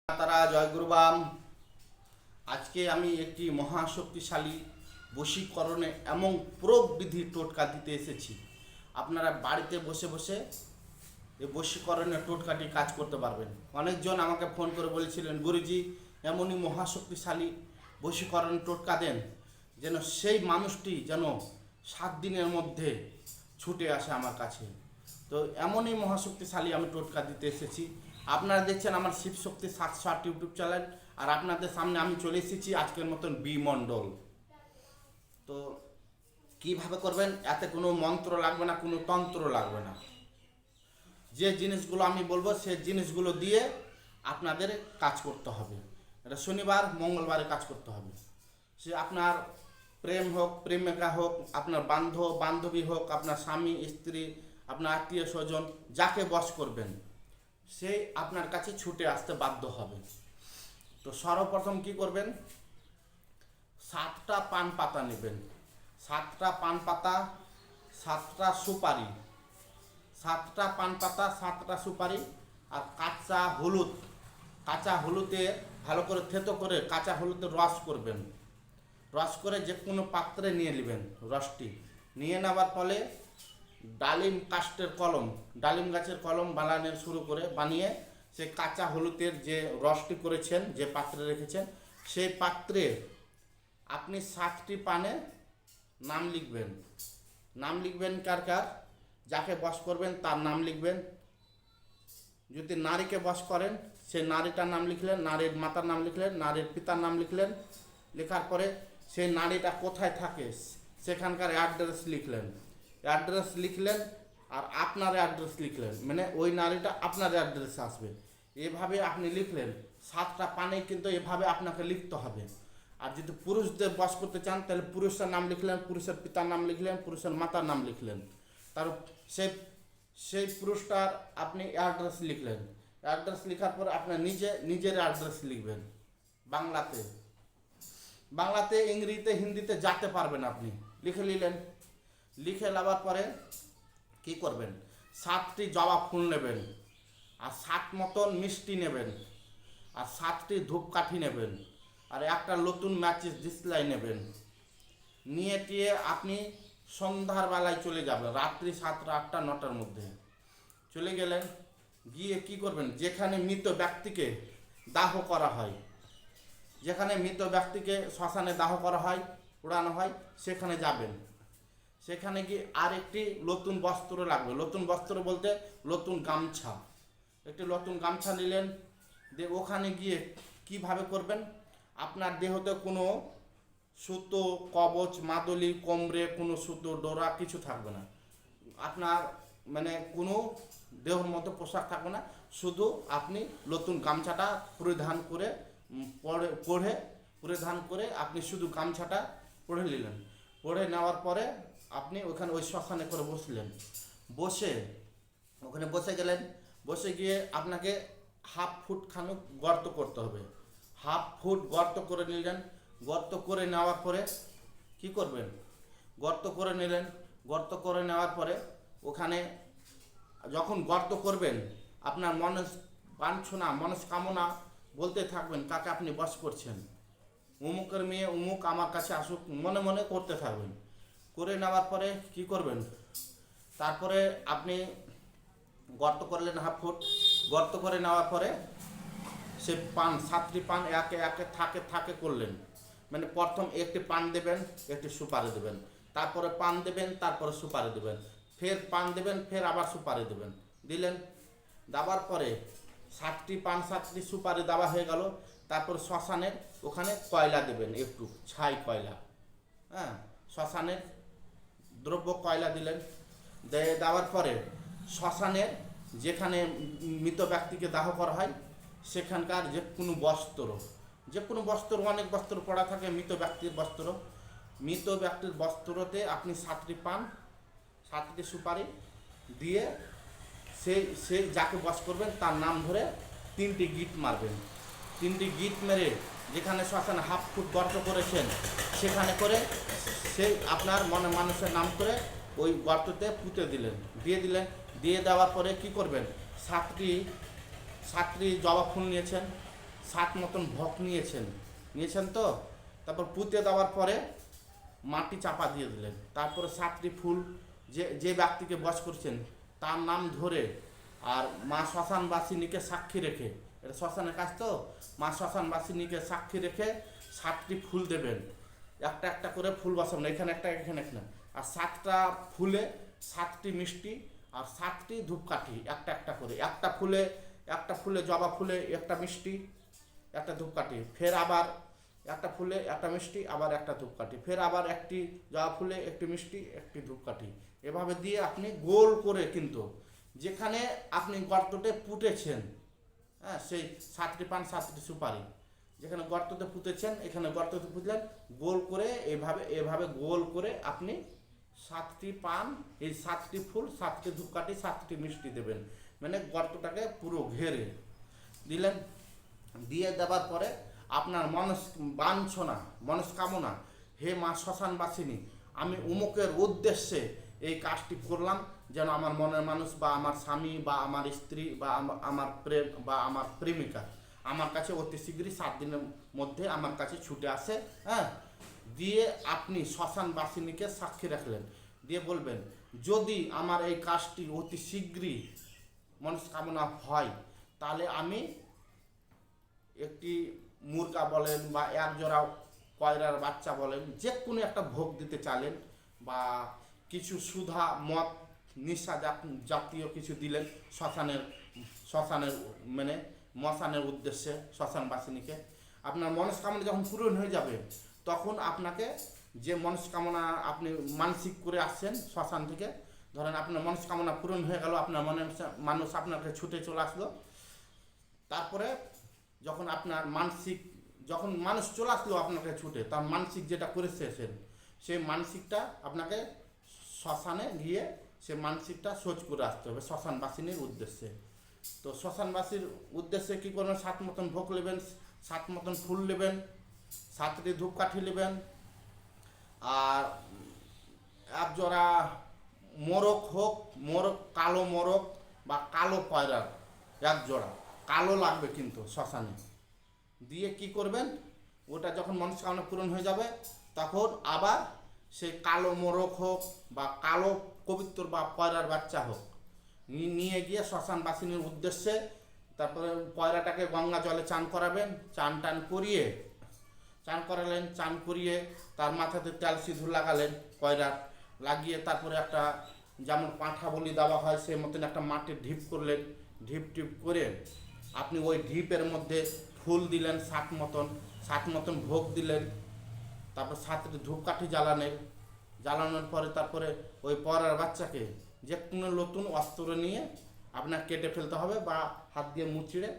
তারা জয়গুরুবাম। আজকে আমি একটি মহাশক্তিশালী বশীকরণে এমন প্রয়োগ বিধি টোটকা দিতে এসেছি। আপনারা বাড়িতে বসে বসে এই বশীকরণের টোটকাটি কাজ করতে পারবেন। অনেকজন আমাকে ফোন করে বলেছিলেন, গুরুজি এমনই মহাশক্তিশালী বশীকরণ টোটকা দেন যেন সেই মানুষটি যেন 7 দিনের মধ্যে ছুটে আসে আমার কাছে। তো এমনই মহাশক্তিশালী আমি টোটকা দিতে এসেছি। আপনারা দেখছেন আমার শিবশক্তি 708 ইউটিউব চ্যানেল, আর আপনাদের সামনে আমি চলে এসেছি আজকের মতন বি মণ্ডল। তো কিভাবে করবেন? এতে কোনো মন্ত্র লাগবে না, কোনো তন্ত্র লাগবে না। যে জিনিসগুলো আমি বলবো সেই জিনিসগুলো দিয়ে আপনাদের কাজ করতে হবে। এটা শনিবার মঙ্গলবারে কাজ করতে হবে। সে আপনার প্রেম হোক, প্রেমিকা হোক, আপনার বান্ধবী হোক, আপনার স্বামী স্ত্রী, আপনার আত্মীয় স্বজন, যাকে বশ করবেন সে আপনার কাছে ছুটে আসতে বাধ্য হবে। তো সর্বপ্রথম কি করবেন? 7টা পান পাতা নেবেন, 7টা পান পাতা, 7টা সুপারি, 7টা পান পাতা, 7টা সুপারি, আর কাঁচা হলুদে ভালো করে থেতো করে কাঁচা হলুদের রস করবেন। রস করে যে কোনো পাত্রে নিয়ে নেবেন। রসটি নিয়ে নেওয়ার ফলে ডালিম কাষ্টের কলম, ডালিম গাছের কলম বানানোর শুরু করে বানিয়ে সেই কাঁচা হলুদের যে রসটি করেছেন, যে পাত্রে রেখেছেন, সেই পাত্রে আপনি 7টি পানে নাম লিখবেন। নাম লিখবেন কার কার? যাকে বশ করবেন তার নাম লিখবেন। যদি নারীকে বশ করেন সেই নারীটার নাম লিখলেন, নারীর মাতার নাম লিখলেন, নারীর পিতার নাম লিখলেন। লেখার পরে সেই নারীটা কোথায় থাকে সেখানকার অ্যাড্রেস লিখলেন। অ্যাড্রেস লিখলেন আর আপনার অ্যাড্রেস লিখলেন, মানে ওই নারীটা আপনার অ্যাড্রেসে আসবে। এভাবে আপনি লিখলেন। 7টা পানে কিন্তু এভাবে আপনাকে লিখতে হবে। আর যদি পুরুষদের বশ করতে চান তাহলে পুরুষের নাম লিখলেন, পুরুষের পিতার নাম লিখলেন, পুরুষের মাতার নাম লিখলেন। তার সেই পুরুষটার আপনি অ্যাড্রেস লিখলেন। অ্যাড্রেস লেখার পর আপনার নিজের অ্যাড্রেস লিখবেন। বাংলাতে, ইংরেজিতে, হিন্দিতে যাতে পারবেন আপনি লিখে নিলেন। লিখে নেওয়ার পরে কি করবেন? 7টি জবা ফুল নেবেন, আর 7 মতন মিষ্টি নেবেন, আর 7টি ধূপকাঠি নেবেন, আর একটা নতুন ম্যাচিস ডিসলাই নেবেন। নিয়ে টিয়ে আপনি সন্ধ্যার বেলায় চলে যাবেন, রাত্রি 7টা 8টা 9টার মধ্যে চলে গেলেন। গিয়ে কি করবেন? যেখানে মৃত ব্যক্তিকে দাহ করা হয়, যেখানে মৃত ব্যক্তিকে শ্মশানে দাহ করা হয়, পোড়ানো হয়, সেখানে যাবেন। সেখানে গিয়ে আর একটি নতুন বস্ত্র লাগবে। নতুন বস্ত্র বলতে নতুন গামছা। একটি নতুন গামছা নিলেন। দিয়ে ওখানে গিয়ে কিভাবে করবেন? আপনার দেহতে কোনো সুতো, কবচ, মাদলি, কোমরে কোনো সুতো, ডোরা কিছু থাকবে না। আপনার মানে কোনো দেহর মতো পোশাক থাকবে না। শুধু আপনি নতুন গামছাটা পরিধান করে আপনি শুধু গামছাটা পরে নিলেন। পরে নেওয়ার পরে আপনি ওখানে ওই শ্মশানে করে বসলেন। ওখানে বসে গেলেন। বসে গিয়ে আপনাকে 1/2 ফুট খানুক গর্ত করতে হবে। 1/2 ফুট গর্ত করে নিলেন। গর্ত করে নেওয়ার পরে কি করবেন? গর্ত করে নিলেন। গর্ত করে নেওয়ার পরে ওখানে যখন গর্ত করবেন আপনার বাঞ্ছনা, মনস্কামনা বলতে থাকবেন কাকে আপনি বশ করছেন। অমুকের মেয়ে অমুক আমার কাছে আসুক, মনে মনে করতে থাকবেন। করে নেওয়ার পরে কি করবেন? তারপরে আপনি গর্ত করলেন 1/2 ফুট। গর্ত করে নেওয়ার পরে সে 7টি পান একে একে থাকে করলেন। মানে প্রথম একটি পান দেবেন, একটি সুপারি দেবেন, তারপরে পান দেবেন, তারপরে সুপারি দেবেন, ফের পান দেবেন, ফের আবার সুপারি দেবেন। দিলেন। দেওয়ার পরে 7টি পান 7টি সুপারি দেওয়া হয়ে গেল। তারপর শ্মশানের ওখানে কয়লা দেবেন, একটু ছাই কয়লা, হ্যাঁ, শ্মশানের দ্রব্য কয়লা দিলেন। দেওয়ার পরে শ্মশানের যেখানে মৃত ব্যক্তিকে দাহ করা হয় সেখানকার যে কোনো বস্ত্র, অনেক বস্ত্র পড়া থাকে, মৃত ব্যক্তির বস্ত্রতে আপনি 7টি পান 7টি সুপারি দিয়ে সেই যাকে বশ করবেন তার নাম ধরে 3টি গিট মারবেন। 3টি গিট মেরে যেখানে শ্মশানে 1/2 ফুট গর্ত করেছেন সেখানে করে সেই আপনার মনে মানুষের নাম করে ওই গর্ততে পুঁতে দিলেন। দিয়ে দেওয়ার পরে কি করবেন? 7টি জবা ফুল নিয়েছেন, সাত মতন ভোগ নিয়েছেন তো। তারপর পুঁতে দেওয়ার পরে মাটি চাপা দিয়ে দিলেন। তারপরে 7টি ফুল যে ব্যক্তিকে বশ করছেন তার নাম ধরে আর মা শ্মশানবাসিনীকে সাক্ষী রেখে, এটা শ্মশানের কাজ তো, মা শ্মশানবাসিনীকে সাক্ষী রেখে 7টি ফুল দেবেন। একটা একটা করে ফুল বসাবেন, এখানে একটা এখানে একটা, আর 7টা ফুলে 7টি মিষ্টি আর 7টি ধূপকাঠি একটা একটা করে, একটা ফুলে জবা ফুলে একটা মিষ্টি একটা ধূপকাঠি, ফের আবার একটা ফুলে একটা মিষ্টি আবার একটা ধূপকাঠি, ফের আবার একটি জবা ফুলে একটি মিষ্টি একটি ধূপকাঠি, এভাবে দিয়ে আপনি গোল করে, কিন্তু যেখানে আপনি গর্ততে পুঁতেছেন, হ্যাঁ, সেই 7টি পান 7টি সুপারি যেখানে গর্ততে পুঁতেছেন, এখানে গর্ততে পুঁতলেন, গোল করে এভাবে গোল করে আপনি 7টি পান, এই 7টি ফুল, 7টি ধূপকাঠি, 7টি মিষ্টি দেবেন, মানে গর্তটাকে পুরো ঘেরে দিলেন। দিয়ে দেওয়ার পরে আপনার মনস্কামনা, হে মা শ্মশানবাসিনী, আমি উমুকের উদ্দেশ্যে এই কাজটি করলাম, যেন আমার মনের মানুষ বা আমার স্বামী বা আমার স্ত্রী বা আমার প্রেম বা আমার প্রেমিকা আমার কাছে অতি শীঘ্রই 7 দিনের মধ্যে আমার কাছে ছুটে আসে, হ্যাঁ। দিয়ে আপনি শ্মশানবাসিনীকে সাক্ষী রাখলেন, দিয়ে বলবেন, যদি আমার এই কাজটি অতি শীঘ্রই মনস্কামনা হয়, তাহলে আমি একটি মুরগা বলেন বা এক জোড়া কয়রার বাচ্চা বলেন, যে কোনো একটা ভোগ দিতে চাইলেন, বা কিছু সুধা মদ নিশা জাতীয় কিছু দিলেন শ্মশানের মানে মশানের উদ্দেশ্যে শ্মশানবাসিনীকে। আপনার মনস্কামনা যখন পূরণ হয়ে যাবে, তখন আপনাকে যে মনস্কামনা আপনি মানসিক করে আসছেন শ্মশান থেকে, ধরেন আপনার মনস্কামনা পূরণ হয়ে গেল, আপনার মনের মানুষ আপনার কাছে ছুটে চলে আসলো, তারপরে যখন আপনার যখন মানুষ চলে আসলো আপনার কাছে ছুটে, তার মানসিক যেটা করেছেন সেই মানসিকটা আপনাকে শ্মশানে গিয়ে সে মানসিকটা সোজ করে আসতে হবে শ্মশানবাসিনীর উদ্দেশ্যে। তো শ্মশানবাসীর উদ্দেশ্যে কী করবেন, 7 মতন ভোগ নেবেন, 7 মতন ফুল নেবেন, 7টি ধূপকাঠি নেবেন, আর এক জোড়া কালো মোরগ বা কালো পয়রার এক জোড়া, কালো লাগবে কিন্তু শ্মশানে। দিয়ে কি করবেন, ওটা যখন মনস্কামনা পূরণ হয়ে যাবে, তখন আবার সেই কালো মোরগ হোক বা কালো কবিত্তর বা পয়রার বাচ্চা হোক নিয়ে গিয়ে শ্মশানবাসিনীর উদ্দেশ্যে, তারপরে পয়রাটাকে গঙ্গা জলে চান করাবেন, চান করালেন, চান করিয়ে তার মাথাতে তেল সিঁদুর লাগালেন পয়রার, লাগিয়ে তারপরে একটা যেমন পাঁঠা বলি দেওয়া হয় সেই মতন একটা মাটির ঢিপ করলেন, ঢিপ করে আপনি ওই ঢিপের মধ্যে ফুল দিলেন 7 মতন ভোগ দিলেন, তারপর 7টি ধূপকাঠি জ্বালানোর পরে তারপরে ওই পয়রার বাচ্চাকে যে কোনো নতুন অস্ত্র নিয়ে আপনার কেটে ফেলতে হবে বা হাত দিয়ে মুচিড়ে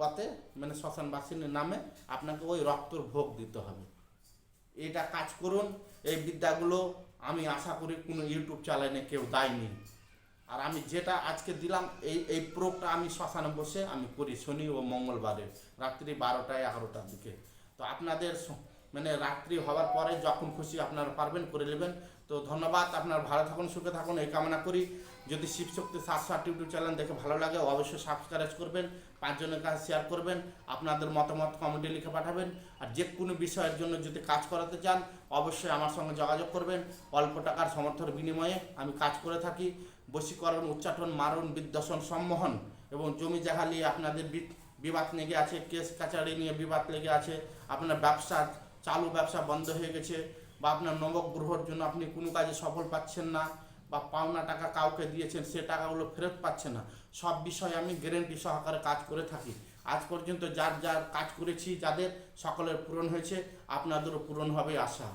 ওতে মানে শ্মশানবাসিনীর নামে আপনাকে ওই রক্তর ভোগ দিতে হবে। এটা কাজ করুন। এই বিদ্যাগুলো আমি আশা করি কোনো ইউটিউব চ্যানেলে কেউ দেয়নি, আর আমি যেটা আজকে দিলাম এই প্রয়োগটা আমি শ্মশানে বসে আমি করি শনি ও মঙ্গলবারে রাত্রি 12টা 11টার দিকে। তো আপনাদের মানে রাত্রি হওয়ার পরে যখন খুশি আপনারা পারবেন করে নেবেন। তো ধন্যবাদ, আপনারা ভালো থাকুন, সুখে থাকুন এই কামনা করি। যদি শিবশক্তি 760 ইউটিউব চ্যানেল দেখে ভালো লাগে অবশ্যই সাবস্ক্রাইব করবেন, 5 জনের কাছে শেয়ার করবেন, আপনাদের মতামত কমেন্টে লিখে পাঠাবেন। আর যে কোনো বিষয়ের জন্য যদি কাজ করাতে চান অবশ্যই আমার সঙ্গে যোগাযোগ করবেন। অল্প টাকার সমর্থনের বিনিময়ে আমি কাজ করে থাকি। বশীকরণ, উচ্চাটন, মারণ, বিদ্বেষণ, সম্মোহন এবং জমি জায়গা নিয়ে আপনাদের বিবাদ লেগে আছে, কেস কাচারি নিয়ে বিবাদ লেগে আছে, আপনার চালু ব্যবসা বন্ধ হয়ে গেছে, বা আপনার নবগ্রহর জন্য আপনি কোনো কাজে সফল পাচ্ছেন না, বা পাওনা টাকা কাউকে দিয়েছেন সে টাকাগুলো ফেরত পাচ্ছেন না, সব বিষয়ে আমি গ্যারেন্টি সহকারে কাজ করে থাকি। আজ পর্যন্ত যার কাজ করেছি যাদের সকলের পূরণ হয়েছে, আপনাদেরও পূরণ হবে আশা।